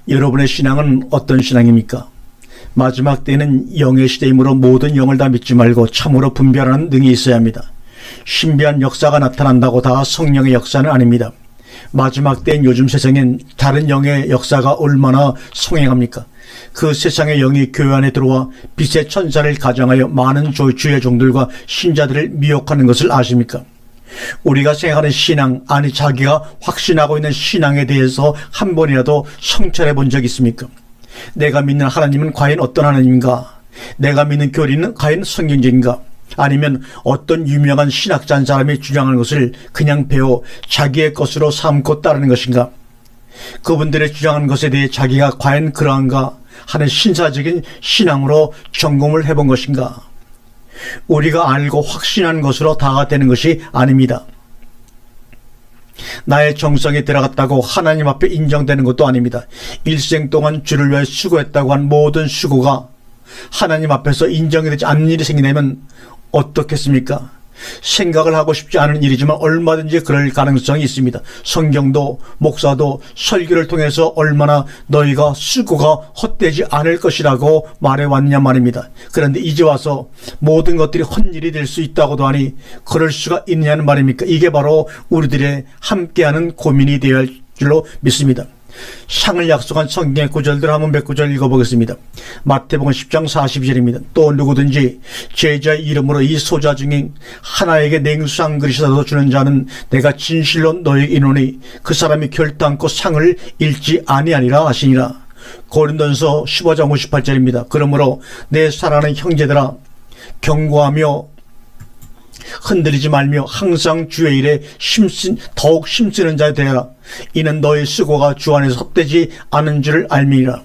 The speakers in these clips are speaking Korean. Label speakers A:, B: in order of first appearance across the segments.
A: 여러분의 신앙은 어떤 신앙입니까? 마지막 때는 영의 시대이므로 모든 영을 다 믿지 말고 참으로 분별하는 능이 있어야 합니다. 신비한 역사가 나타난다고 다 성령의 역사는 아닙니다. 마지막 때인 요즘 세상엔 다른 영의 역사가 얼마나 성행합니까? 그 세상의 영이 교회 안에 들어와 빛의 천사를 가장하여 많은 주의 종들과 신자들을 미혹하는 것을 아십니까? 우리가 생각하는 신앙, 아니 자기가 확신하고 있는 신앙에 대해서 한 번이라도 성찰해 본 적 있습니까? 내가 믿는 하나님은 과연 어떤 하나님인가? 내가 믿는 교리는 과연 성경적인가? 아니면 어떤 유명한 신학자 한 사람이 주장하는 것을 그냥 배워 자기의 것으로 삼고 따르는 것인가? 그분들의 주장하는 것에 대해 자기가 과연 그러한가 하는 신사적인 신앙으로 점검을 해본 것인가? 우리가 알고 확신한 것으로 다가 되는 것이 아닙니다. 나의 정성이 들어갔다고 하나님 앞에 인정되는 것도 아닙니다. 일생 동안 주를 위해 수고했다고 한 모든 수고가 하나님 앞에서 인정이 되지 않는 일이 생기면 어떻겠습니까? 생각을 하고 싶지 않은 일이지만 얼마든지 그럴 가능성이 있습니다. 성경도 목사도 설교를 통해서 얼마나 너희가 수고가 헛되지 않을 것이라고 말해왔냐 말입니다. 그런데 이제 와서 모든 것들이 헛일이 될 수 있다고도 하니 그럴 수가 있느냐는 말입니까? 이게 바로 우리들의 함께하는 고민이 되어야 할 줄로 믿습니다. 상을 약속한 성경의 구절들 한번 몇 구절 읽어보겠습니다. 마태복음 10장 42절입니다. 또 누구든지 제자의 이름으로 이 소자 중에 하나에게 냉수 한 그릇이라도 주는 자는 내가 진실로 너에게 이르노니 그 사람이 결단코 상을 잃지 아니하리라 하시니라. 고린도전서 15장 58절입니다. 그러므로 내 사랑하는 형제들아 경고하며 흔들리지 말며 항상 주의 일에 더욱 힘쓰는 자 되어라. 이는 너의 수고가 주 안에서 헛되지 않은 줄을 알미니라.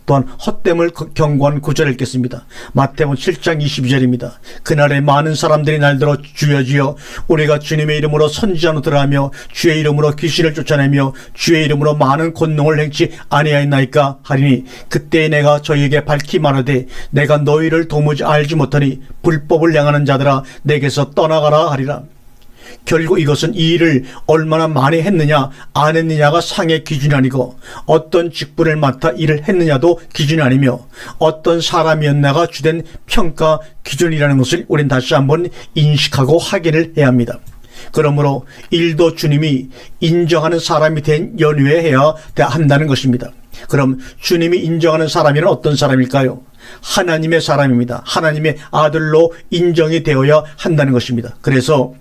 A: 또한 헛됨을 경고한 구절을 읽겠습니다. 마태복음 7장 22절입니다. 그날에 많은 사람들이 날들어 주여 주여 우리가 주님의 이름으로 선지자로 들어가며 주의 이름으로 귀신을 쫓아내며 주의 이름으로 많은 권능을 행치 아니하였나이까 하리니 그때 내가 저희에게 밝히 말하되 내가 너희를 도무지 알지 못하니 불법을 행하는 자들아 내게서 떠나가라 하리라. 결국 이것은 이 일을 얼마나 많이 했느냐 안 했느냐가 상의 기준이 아니고 어떤 직분을 맡아 일을 했느냐도 기준이 아니며 어떤 사람이었나가 주된 평가 기준이라는 것을 우린 다시 한번 인식하고 확인을 해야 합니다. 그러므로 일도 주님이 인정하는 사람이 된 연후에 해야 한다는 것입니다. 그럼 주님이 인정하는 사람이란 어떤 사람일까요? 하나님의 사람입니다. 하나님의 아들로 인정이 되어야 한다는 것입니다. 그래서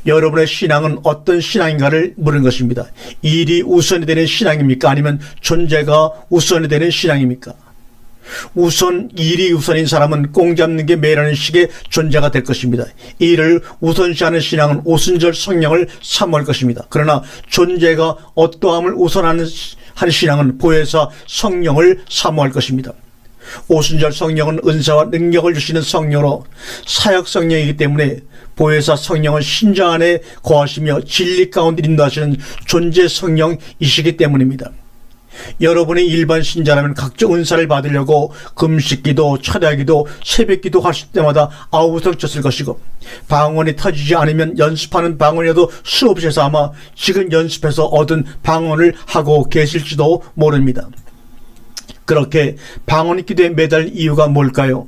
A: 여러분의 신앙은 어떤 신앙인가를 물은 것입니다. 일이 우선이 되는 신앙입니까? 아니면 존재가 우선이 되는 신앙입니까? 우선 일이 우선인 사람은 꽁 잡는 게 매라는 식의 존재가 될 것입니다. 일을 우선시하는 신앙은 오순절 성령을 사모할 것입니다. 그러나 존재가 어떠함을 우선하는 신앙은 보혜사 성령을 사모할 것입니다. 오순절 성령은 은사와 능력을 주시는 성령으로 사역 성령이기 때문에 보혜사 성령은 신자 안에 거하시며 진리 가운데 인도하시는 존재 성령이시기 때문입니다. 여러분이 일반 신자라면 각종 은사를 받으려고 금식기도, 철야기도, 새벽기도 하실 때마다 아우성 쳤을 것이고 방언이 터지지 않으면 연습하는 방언이라도 수없이 해서 아마 지금 연습해서 얻은 방언을 하고 계실지도 모릅니다. 그렇게 방언 기도에 매달 이유가 뭘까요?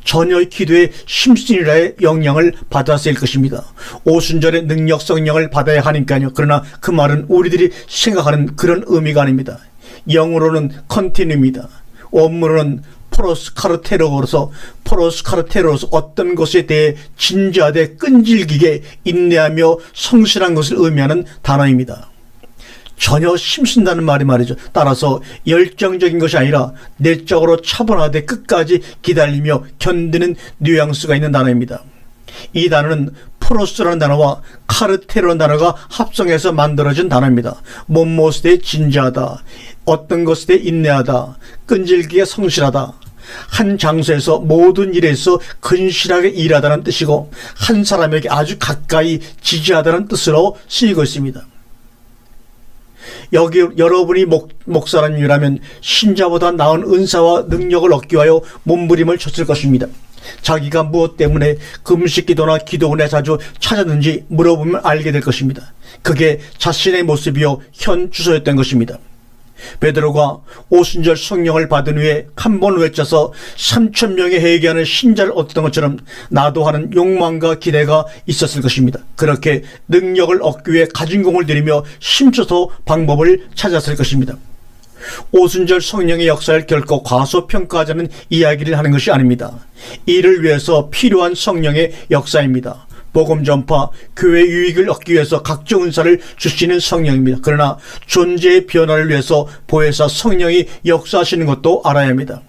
A: 전혀의 기도에 심신이라의 영향을 받아서일 것입니다. 오순절의 능력 성령을 받아야 하니까요. 그러나 그 말은 우리들이 생각하는 그런 의미가 아닙니다. 영어로는 컨티뉴입니다. 원문으로는 포로스카르테로로서 어떤 것에 대해 진지하되 끈질기게 인내하며 성실한 것을 의미하는 단어입니다. 전혀 힘쓴다는 말이 말이죠. 따라서 열정적인 것이 아니라 내적으로 차분하되 끝까지 기다리며 견디는 뉘앙스가 있는 단어입니다. 이 단어는 프로스라는 단어와 카르테로라는 단어가 합성해서 만들어진 단어입니다. 무엇에 대해 진지하다, 어떤 것에 대해 인내하다, 끈질기게 성실하다, 한 장소에서 모든 일에서 근실하게 일하다는 뜻이고 한 사람에게 아주 가까이 지지하다는 뜻으로 쓰이고 있습니다. 여기 여러분이 목사님이라면 신자보다 나은 은사와 능력을 얻기 위하여 몸부림을 쳤을 것입니다. 자기가 무엇 때문에 금식기도나 기도원에 자주 찾았는지 물어보면 알게 될 것입니다. 그게 자신의 모습이요 현 주소였던 것입니다. 베드로가 오순절 성령을 받은 후에 한 번 외쳐서 3,000명이 회개하는 신자를 얻었던 것처럼 나도 하는 욕망과 기대가 있었을 것입니다. 그렇게 능력을 얻기 위해 가진 공을 들이며 힘써서 방법을 찾았을 것입니다. 오순절 성령의 역사를 결코 과소평가하자는 이야기를 하는 것이 아닙니다. 이를 위해서 필요한 성령의 역사입니다. 복음 전파, 교회 유익을 얻기 위해서 각종 은사를 주시는 성령입니다. 그러나 존재의 변화를 위해서 보혜사 성령이 역사하시는 것도 알아야 합니다.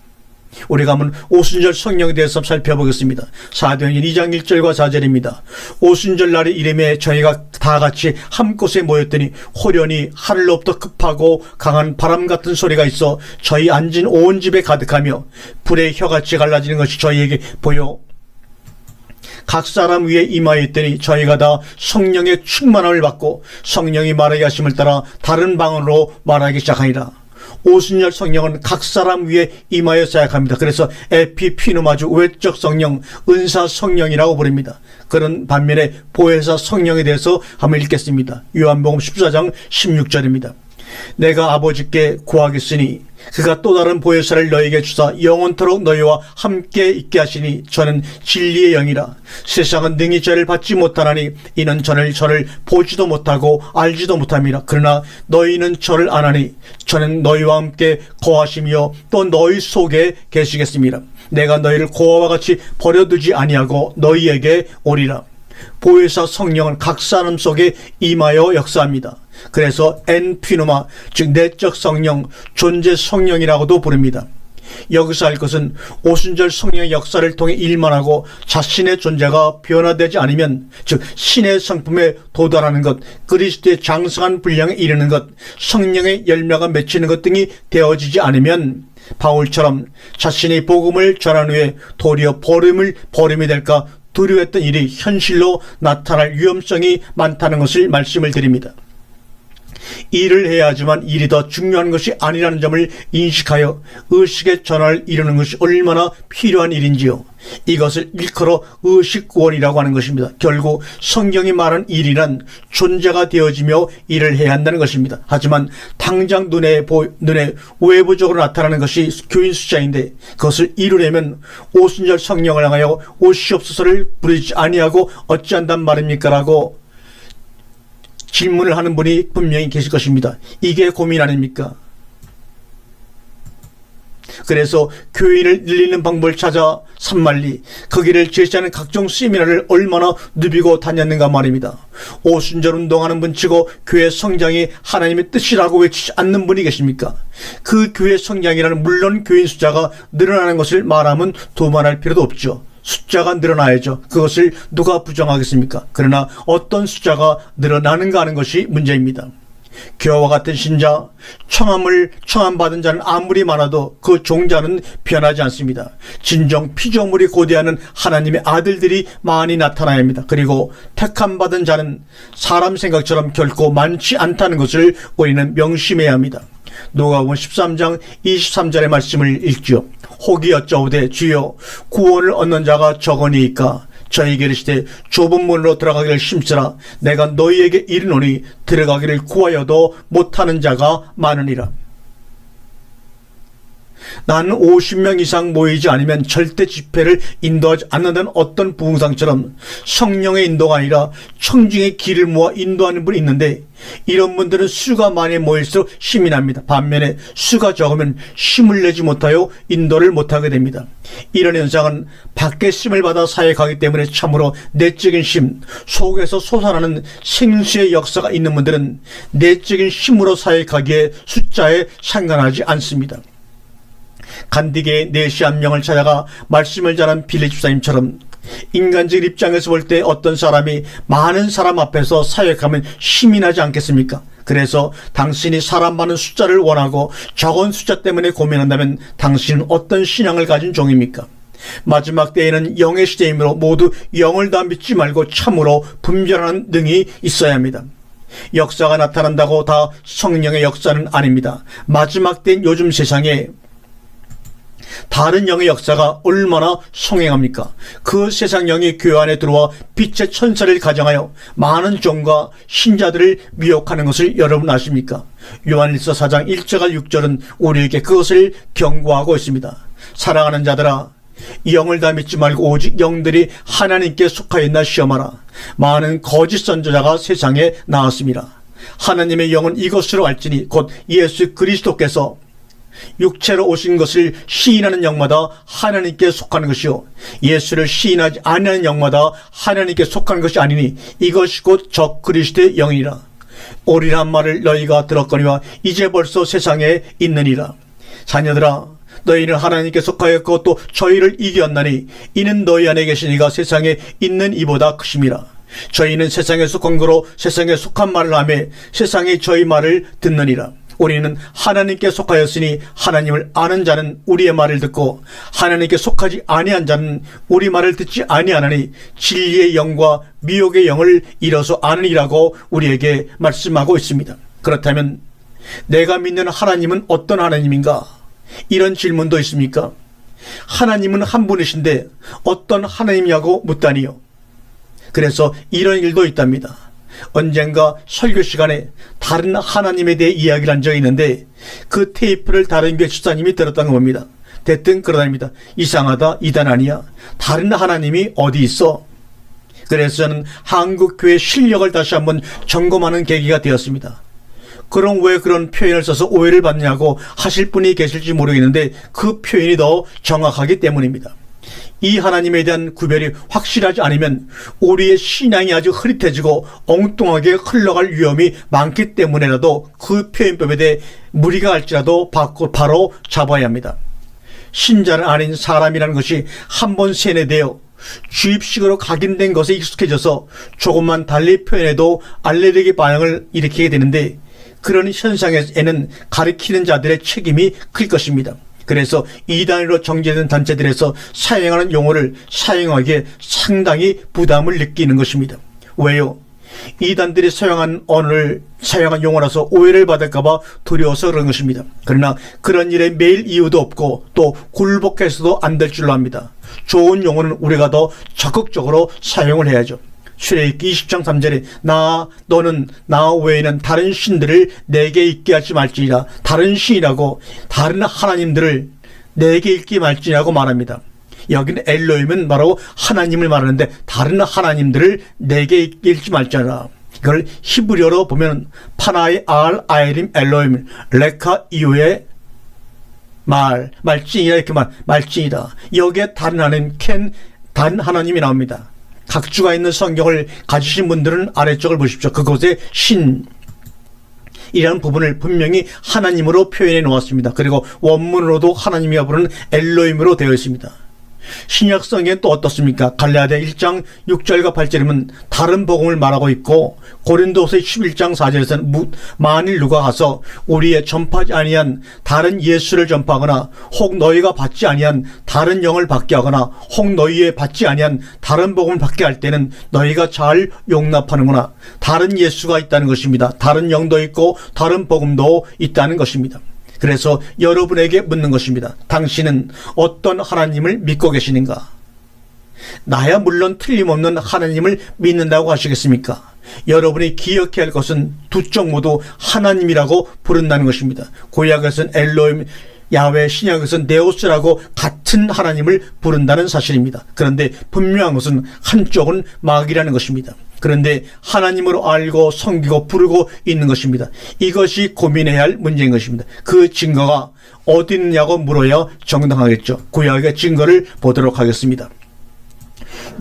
A: 우리가 한번 오순절 성령에 대해서 살펴보겠습니다. 사도행전 2장 1절과 4절입니다. 오순절 날의 이름에 저희가 다 같이 한 곳에 모였더니 호련히 하늘로부터 급하고 강한 바람 같은 소리가 있어 저희 앉은 온 집에 가득하며 불의 혀같이 갈라지는 것이 저희에게 보여 각 사람 위에 임하였더니 저희가 다 성령의 충만함을 받고 성령이 말하게 하심을 따라 다른 방언으로 말하기 시작하니라. 오순절 성령은 각 사람 위에 임하여 사역합니다. 그래서 에피피누마주 외적 성령, 은사 성령이라고 부릅니다. 그런 반면에 보혜사 성령에 대해서 한번 읽겠습니다. 요한복음 14장 16절입니다. 내가 아버지께 구하겠으니 그가 또 다른 보혜사를 너희에게 주사 영원토록 너희와 함께 있게 하시니 저는 진리의 영이라. 세상은 능히 저를 받지 못하나니 이는 저를 보지도 못하고 알지도 못함이라. 그러나 너희는 저를 아나니 저는 너희와 함께 거하시며 또 너희 속에 계시겠습니다. 내가 너희를 고아와 같이 버려두지 아니하고 너희에게 오리라. 보혜사 성령은 각 사람 속에 임하여 역사합니다. 그래서 엔피누마, 즉 내적 성령, 존재 성령이라고도 부릅니다. 여기서 할 것은 오순절 성령의 역사를 통해 일만 하고 자신의 존재가 변화되지 않으면, 즉 신의 성품에 도달하는 것, 그리스도의 장성한 분량에 이르는 것, 성령의 열매가 맺히는 것 등이 되어지지 않으면 바울처럼 자신이 복음을 전한 후에 도리어 버림이 될까 두려웠던 일이 현실로 나타날 위험성이 많다는 것을 말씀을 드립니다. 일을 해야 하지만 일이 더 중요한 것이 아니라는 점을 인식하여 의식의 전환을 이루는 것이 얼마나 필요한 일인지요. 이것을 일컬어 의식구원이라고 하는 것입니다. 결국 성경이 말한 일이란 존재가 되어지며 일을 해야 한다는 것입니다. 하지만 당장 눈에 외부적으로 나타나는 것이 교인 숫자인데 그것을 이루려면 오순절 성령을 향하여 오시옵소서를 부르지 아니하고 어찌한단 말입니까? 라고 질문을 하는 분이 분명히 계실 것입니다. 이게 고민 아닙니까? 그래서 교인을 늘리는 방법을 찾아 산만리 거기를 제시하는 각종 세미나를 얼마나 누비고 다녔는가 말입니다. 오순절 운동하는 분 치고 교회 성장이 하나님의 뜻이라고 외치지 않는 분이 계십니까? 그 교회 성장이라는 물론 교인 숫자가 늘어나는 것을 말하면 도만할 필요도 없죠. 숫자가 늘어나야죠. 그것을 누가 부정하겠습니까? 그러나 어떤 숫자가 늘어나는가 하는 것이 문제입니다. 교회와 같은 신자, 청함받은 자는 아무리 많아도 그 종자는 변하지 않습니다. 진정 피조물이 고대하는 하나님의 아들들이 많이 나타나야 합니다. 그리고 택함받은 자는 사람 생각처럼 결코 많지 않다는 것을 우리는 명심해야 합니다. 누가복음 13장 23절의 말씀을 읽지요. 혹이 여짜오되 주여 구원을 얻는 자가 적으니이까 저희에게 이르시되 좁은 문으로 들어가기를 힘쓰라. 내가 너희에게 이르노니 들어가기를 구하여도 못하는 자가 많으니라. 나는 50명 이상 모이지 않으면 절대 집회를 인도하지 않는다는 어떤 부흥상처럼 성령의 인도가 아니라 청중의 길을 모아 인도하는 분이 있는데 이런 분들은 수가 많이 모일수록 힘이 납니다. 반면에 수가 적으면 힘을 내지 못하여 인도를 못하게 됩니다. 이런 현상은 밖의 힘을 받아 사역하기 때문에 참으로 내적인 힘, 속에서 솟아나는 생수의 역사가 있는 분들은 내적인 힘으로 사역하기에 숫자에 상관하지 않습니다. 간디게의 4시 1명을 찾아가 말씀을 전한 빌립 집사님처럼 인간적 입장에서 볼 때 어떤 사람이 많은 사람 앞에서 사역하면 힘이 나지 않겠습니까? 그래서 당신이 사람 많은 숫자를 원하고 적은 숫자 때문에 고민한다면 당신은 어떤 신앙을 가진 종입니까? 마지막 때에는 영의 시대이므로 모두 영을 다 믿지 말고 참으로 분별하는 능이 있어야 합니다. 역사가 나타난다고 다 성령의 역사는 아닙니다. 마지막 때인 요즘 세상에 다른 영의 역사가 얼마나 성행합니까? 그 세상 영이 교회 안에 들어와 빛의 천사를 가정하여 많은 종과 신자들을 미혹하는 것을 여러분 아십니까? 요한일서 4장 1절과 6절은 우리에게 그것을 경고하고 있습니다. 사랑하는 자들아, 영을 다 믿지 말고 오직 영들이 하나님께 속하여 있나 시험하라. 많은 거짓 선지자가 세상에 나왔습니다. 하나님의 영은 이것으로 알지니 곧 예수 그리스도께서 육체로 오신 것을 시인하는 영마다 하나님께 속하는 것이요 예수를 시인하지 아니하는 영마다 하나님께 속하는 것이 아니니 이것이 곧 적 그리스도의 영이니라. 오리란 말을 너희가 들었거니와 이제 벌써 세상에 있느니라. 자녀들아, 너희는 하나님께 속하였고 또 저희를 이겼나니 이는 너희 안에 계신 이가 세상에 있는 이보다 크심이라. 저희는 세상에 속한 거로 세상에 속한 말을 하며 세상이 저희 말을 듣느니라. 우리는 하나님께 속하였으니 하나님을 아는 자는 우리의 말을 듣고 하나님께 속하지 아니한 자는 우리 말을 듣지 아니하나니 진리의 영과 미혹의 영을 이뤄서 아느니라고 우리에게 말씀하고 있습니다. 그렇다면 내가 믿는 하나님은 어떤 하나님인가? 이런 질문도 있습니까? 하나님은 한 분이신데 어떤 하나님이냐고 묻다니요. 그래서 이런 일도 있답니다. 언젠가 설교 시간에 다른 하나님에 대해 이야기를 한 적이 있는데 그 테이프를 다른 교회 집사님이 들었다는 겁니다. 대뜸 그러답니다. 이상하다, 이단 아니야? 다른 하나님이 어디 있어? 그래서 저는 한국교회 실력을 다시 한번 점검하는 계기가 되었습니다. 그럼 왜 그런 표현을 써서 오해를 받냐고 하실 분이 계실지 모르겠는데 그 표현이 더 정확하기 때문입니다. 이 하나님에 대한 구별이 확실하지 않으면 우리의 신앙이 아주 흐릿해지고 엉뚱하게 흘러갈 위험이 많기 때문에라도 그 표현법에 대해 무리가 갈지라도 바로 잡아야 합니다. 신자는 아닌 사람이라는 것이 한번 세뇌되어 주입식으로 각인된 것에 익숙해져서 조금만 달리 표현해도 알레르기 반응을 일으키게 되는데 그런 현상에는 가리키는 자들의 책임이 클 것입니다. 그래서 이단으로 정제된 단체들에서 사용하는 용어를 사용하기에 상당히 부담을 느끼는 것입니다. 왜요? 이단들이 사용한 언어를 사용한 용어라서 오해를 받을까봐 두려워서 그런 것입니다. 그러나 그런 일에 매일 이유도 없고 또 굴복해서도 안 될 줄로 압니다. 좋은 용어는 우리가 더 적극적으로 사용을 해야죠. 출애굽기 20장 3절에 너는 나 외에는 다른 신들을 내게 있게 하지 말지니라. 다른 신이라고 다른 하나님들을 내게 있게 말지라고 말합니다. 여기는 엘로힘은 바로 하나님을 말하는데 다른 하나님들을 내게 있지 말지라. 이걸 히브리어로 보면 파나이 알 아이림 엘로힘 레카 이후에 말진이라 이렇게 말진이다. 여기에 다른 하나님 단 하나님이 나옵니다. 각주가 있는 성경을 가지신 분들은 아래쪽을 보십시오. 그곳에 신이라는 부분을 분명히 하나님으로 표현해 놓았습니다. 그리고 원문으로도 하나님이라 부르는 엘로힘으로 되어 있습니다. 신약 성경은 또 어떻습니까? 갈라디아 1장 6절과 8절이면 다른 복음을 말하고 있고 고린도서 11장 4절에서는 만일 누가 가서 우리의 전파하지 아니한 다른 예수를 전파하거나 혹 너희가 받지 아니한 다른 영을 받게 하거나 혹 너희의 받지 아니한 다른 복음을 받게 할 때는 너희가 잘 용납하는구나. 다른 예수가 있다는 것입니다. 다른 영도 있고 다른 복음도 있다는 것입니다. 그래서 여러분에게 묻는 것입니다. 당신은 어떤 하나님을 믿고 계시는가? 나야 물론 틀림없는 하나님을 믿는다고 하시겠습니까? 여러분이 기억해야 할 것은 두 쪽 모두 하나님이라고 부른다는 것입니다. 구약에서는 엘로힘, 야훼, 신약에서는 네오스라고 같은 하나님을 부른다는 사실입니다. 그런데 분명한 것은 한쪽은 마귀라는 것입니다. 그런데 하나님으로 알고 섬기고 부르고 있는 것입니다. 이것이 고민해야 할 문제인 것입니다. 그 증거가 어디 있느냐고 물어야 정당하겠죠. 구약의 증거를 보도록 하겠습니다.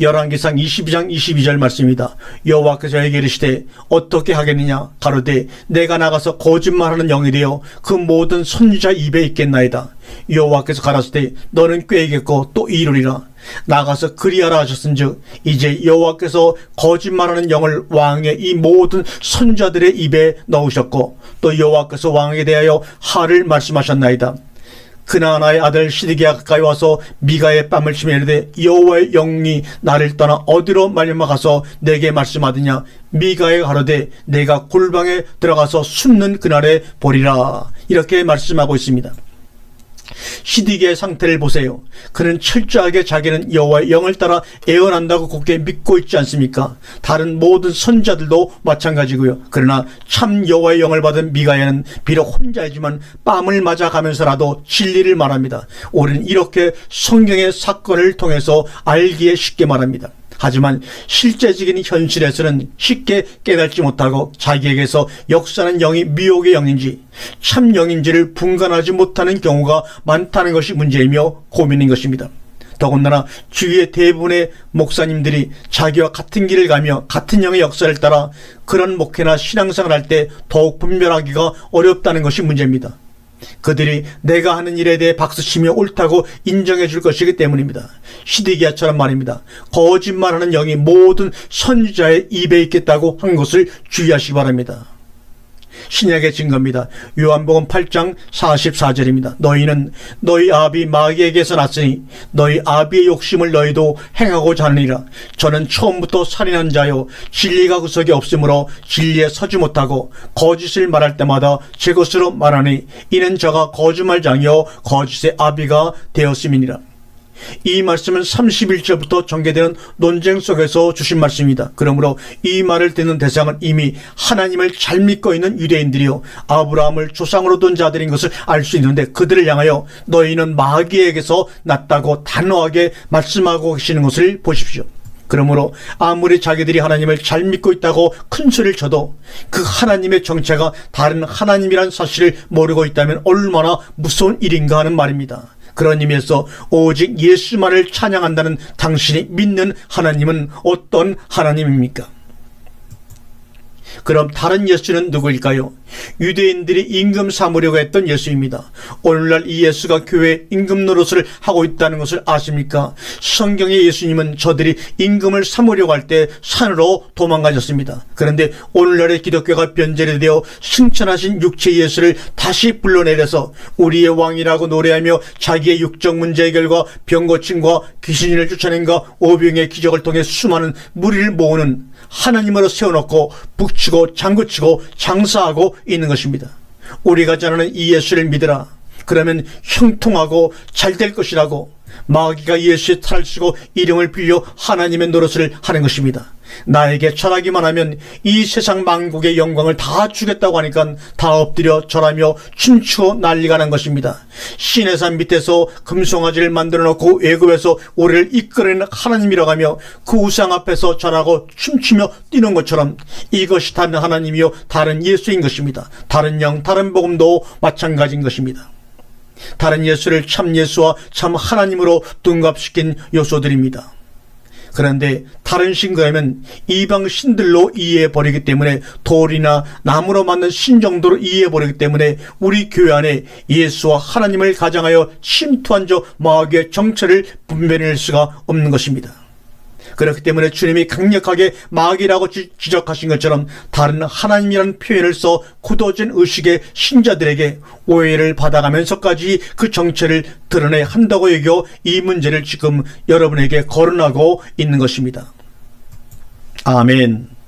A: 열왕기상 22장 22절 말씀입니다. 여호와께서 저에게 이르시되 어떻게 하겠느냐? 가로되 내가 나가서 거짓말하는 영이 되어 그 모든 선지자 입에 있겠나이다. 여호와께서 가라사대 너는 꾀이겠고 또 이루리라. 나가서 그리하라 하셨은즉 이제 여호와께서 거짓말하는 영을 왕의 이 모든 선지자들의 입에 넣으셨고 또 여호와께서 왕에게 대하여 하를 말씀하셨나이다. 그나나의 아들 시드기야 가까이 와서 미가의 뺨을 치며 이르되 여호와의 영이 나를 떠나 어디로 말미암아 가서 내게 말씀하더냐? 미가에 가로되 내가 골방에 들어가서 숨는 그날에 보리라. 이렇게 말씀하고 있습니다. 시디기의 상태를 보세요. 그는 철저하게 자기는 여호와의 영을 따라 애원한다고 굳게 믿고 있지 않습니까? 다른 모든 선자들도 마찬가지고요. 그러나 참 여호와의 영을 받은 미가야는 비록 혼자이지만 뺨을 맞아가면서라도 진리를 말합니다. 우리는 이렇게 성경의 사건을 통해서 알기에 쉽게 말합니다. 하지만 실제적인 현실에서는 쉽게 깨닫지 못하고 자기에게서 역사하는 영이 미혹의 영인지 참 영인지를 분간하지 못하는 경우가 많다는 것이 문제이며 고민인 것입니다. 더군다나 주위의 대부분의 목사님들이 자기와 같은 길을 가며 같은 영의 역사를 따라 그런 목회나 신앙생활을 할 때 더욱 분별하기가 어렵다는 것이 문제입니다. 그들이 내가 하는 일에 대해 박수치며 옳다고 인정해 줄 것이기 때문입니다. 시드기야처럼 말입니다. 거짓말하는 영이 모든 선지자의 입에 있겠다고 한 것을 주의하시기 바랍니다. 신약의 증거입니다. 요한복음 8장 44절입니다. 너희는 너희 아비 마귀에게서 났으니 너희 아비의 욕심을 너희도 행하고자 하느니라. 저는 처음부터 살인한 자요 진리가 그 속에 없으므로 진리에 서지 못하고 거짓을 말할 때마다 제 것으로 말하니 이는 저가 거짓말장이요 거짓의 아비가 되었음이니라. 이 말씀은 31절부터 전개되는 논쟁 속에서 주신 말씀입니다. 그러므로 이 말을 듣는 대상은 이미 하나님을 잘 믿고 있는 유대인들이요 아브라함을 조상으로 둔 자들인 것을 알 수 있는데 그들을 향하여 너희는 마귀에게서 났다고 단호하게 말씀하고 계시는 것을 보십시오. 그러므로 아무리 자기들이 하나님을 잘 믿고 있다고 큰 소리를 쳐도 그 하나님의 정체가 다른 하나님이란 사실을 모르고 있다면 얼마나 무서운 일인가 하는 말입니다. 그런 의미에서 오직 예수만을 찬양한다는 당신이 믿는 하나님은 어떤 하나님입니까? 그럼 다른 예수는 누구일까요? 유대인들이 임금 삼으려고 했던 예수입니다. 오늘날 이 예수가 교회에 임금 노릇을 하고 있다는 것을 아십니까? 성경의 예수님은 저들이 임금을 삼으려고 할 때 산으로 도망가셨습니다. 그런데 오늘날의 기독교가 변절이 되어 승천하신 육체 예수를 다시 불러내려서 우리의 왕이라고 노래하며 자기의 육적 문제 해결과 병 고침과 귀신을 쫓아낸과 오병의 기적을 통해 수많은 무리를 모으는 하나님으로 세워놓고 북치고 장구치고 장사하고 있는 것입니다. 우리가 전하는 이 예수를 믿으라. 그러면 형통하고 잘 될 것이라고 마귀가 예수의 탈을 쓰고 이름을 빌려 하나님의 노릇을 하는 것입니다. 나에게 절하기만 하면 이 세상 만국의 영광을 다 주겠다고 하니까 다 엎드려 절하며 춤추고 난리가 난 것입니다. 시내산 밑에서 금송아지를 만들어 놓고 애굽에서 우리를 이끌어내는 하나님이라고 하며 그 우상 앞에서 절하고 춤추며 뛰는 것처럼 이것이 다른 하나님이요 다른 예수인 것입니다. 다른 영 다른 복음도 마찬가지인 것입니다. 다른 예수를 참 예수와 참 하나님으로 둔갑시킨 요소들입니다. 그런데 다른 신과하면 이방 신들로 이해해버리기 때문에 돌이나 나무로 만든 신 정도로 이해해버리기 때문에 우리 교회 안에 예수와 하나님을 가장하여 침투한 저 마귀의 정체를 분별해낼 수가 없는 것입니다. 그렇기 때문에 주님이 강력하게 마귀라고 지적하신 것처럼 다른 하나님이라는 표현을 써 굳어진 의식의 신자들에게 오해를 받아가면서까지 그 정체를 드러내야 한다고 여겨 이 문제를 지금 여러분에게 거론하고 있는 것입니다. 아멘.